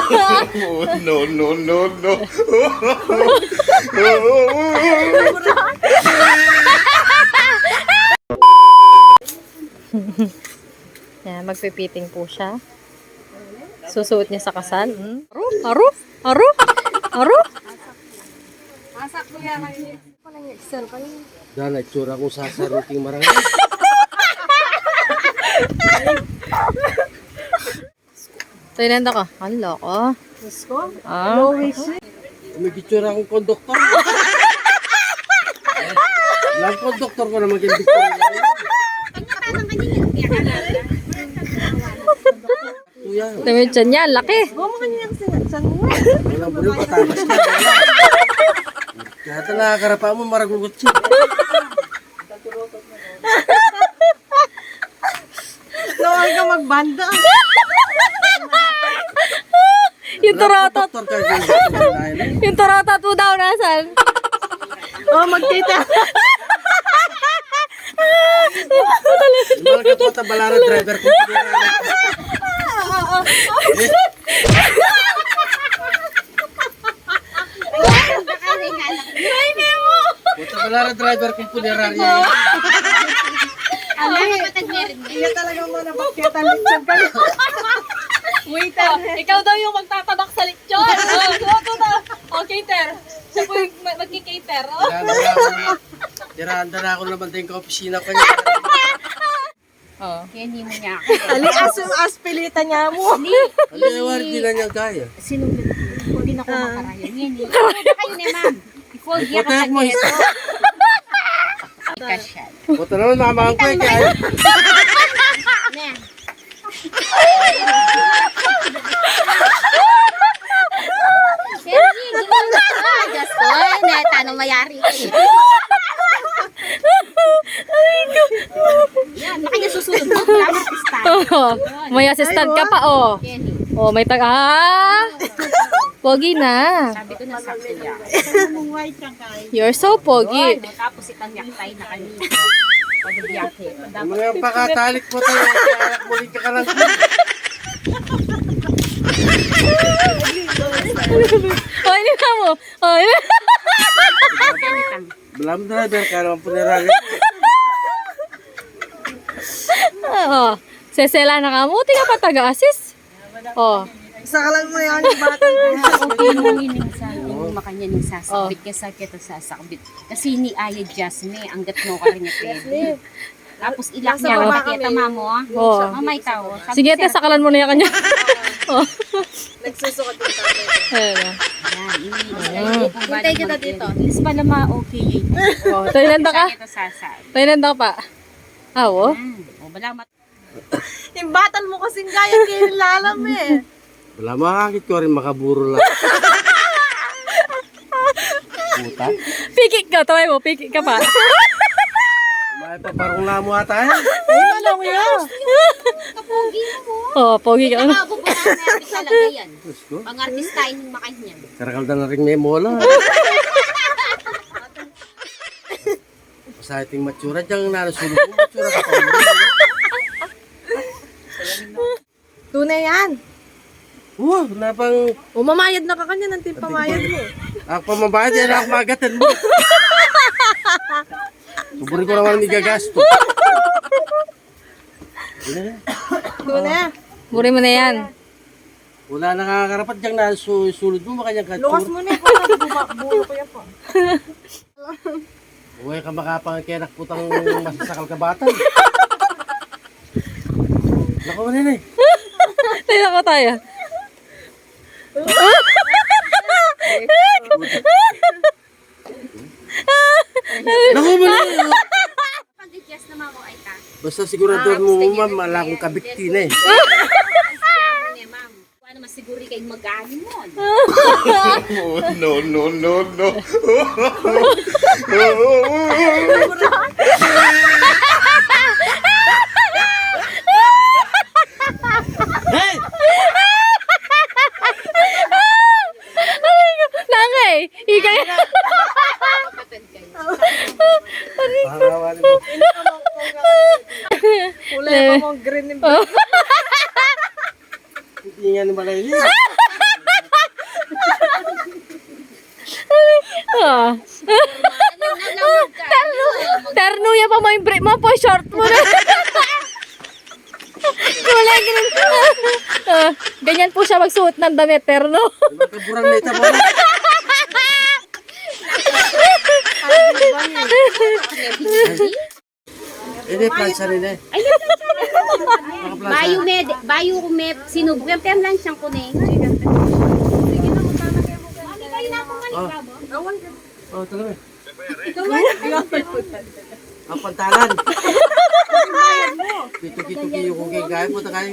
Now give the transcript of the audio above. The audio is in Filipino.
No, no, no, no. Yan, magpipiting po siya. Susuot niya sa kasal. Aro? Aro? Aro? Asak mo yan kayo. Palang Excel kayo. Dahil itsura kong sasaruting marangay. Tinenda ka. Ang loko. Diyos ko. Ah. May itsura akong konduktor. Lang konduktor ko naman kay Victoria. Tuya. Tumid siya niya. Laki. Huwag mo kanya yung sinatsan mo. Walang bro, patamas na. Kaya ito nakakarapa mo, maragugot siya. Nawal ka magbanda. Yung turatot. Konduktor ka kay Victoria. Yung turatot mo daw nasan? Oh, magkita. Malagay po ito balara driver ko. Puta balara driver kong punerarya. Iya talaga mo na bakita litsyon kayo. Waiter. Ikaw daw yung magtatabak sa lechon. Okay, Ter. Siya po yung magki-cater. Tirahan na ako naman din ka opisina ko niya. Kenny mo niya ako. Ali, aspilita niya mo. Aliwar din na niya gaya. Sinunod ko. Hindi na ako makarayan. Kenny. Ano kayo ni ma'am? I-fold niya ka sa mo. keto. Ikasyal. Puta naman nakamahang ko eh. Kaya Ne. Kenny, gawin mo ka. Diyos ko. Tanong mayari ko eh. Yan, makanya susunod mo. Grammar style. Oh, may assistant ka pa, oh. Kenny. Oh, may tag... Pogi na. Sabi ko na sakto niya. You're so pogi. Tapos itang yaktay na kanina. Pag-biyahe. mga pakatalik po tayo. Kaya muling ka lang. Oh, ini na mo. Oh, ini. Belam driver ka naman punerarya. Oh, sesela na ka mo. Tingnan pa taga-assist. Oh. Sakalan mo yan yung bata. Okay mo yung makanya ning sasakbit kesa kita sasakbit. Kasi ni Aya Jasmine, anggat mo ka rin niya pwede. Tapos ilak niya, makita mamo. Oh. Mamay tao. Sige, te, sakalan mo na yan kanya. Oh. Nagsusukat yung tatay. Ayun. Hintay kita dito. Ilis pala ma-okay. Oh, tainanda ka? Kita sasakbit. Tainanda ka pa. Ah, oh. O, bala Yung batan mo kasing gaya kayo lalam eh. Wala makakit ko rin makaburo lang. Puta. Pikik ka, taway mo, pikik ka pa. May paparong na mo ata eh. Ayun lang yan. Kapogi mo. Oh, pogi ka. Bubunan natin talaga yan. Diyos ko. Pang-artistain ng makanya. Karakal na rin may mola. Sa ating matsura diyang narasulog mo. Matsura ka pa mo. Tunay yan. Wow, napang Umamayad na ka kanya ng timpamayad mo. ako pamabayad yan ako magatan mo. Suburi ko naman igagasto. Tunay. Buri mo na yan. Wala nakakarapat diyang nasusulod mo makanyang Lukas katsura. mo na eh. Bulo ko yan po. Huwag ka makapang kaya nakputang masasakal ka bata. Naku mo nila eh. Tingnan ko tayo. Naku mo nila eh. Pag-adjust na mamo ay ta. Basta sigurado mo ma'am, wala akong kabikti na eh. Ma'am. Paano masiguri kayo mag-aani mo? No, no, no, no. Hey! Nangay! Ikay! Pangawalan mo. Kulay pa mong green and blue. Hindi nga naman kayo. Ah. Terno ya pa mo yung brief mo po, short mo na. Kulay ganun. Ganyan po siya magsuot ng damit, terno. Magkaburang na ito mo. Ini plansa rin eh. Bayo ko may sinubok. Yung lang siyang kunin. Oh, talaga. Ang pantalan. Kito-kito kiyo kung kaya mo, takay.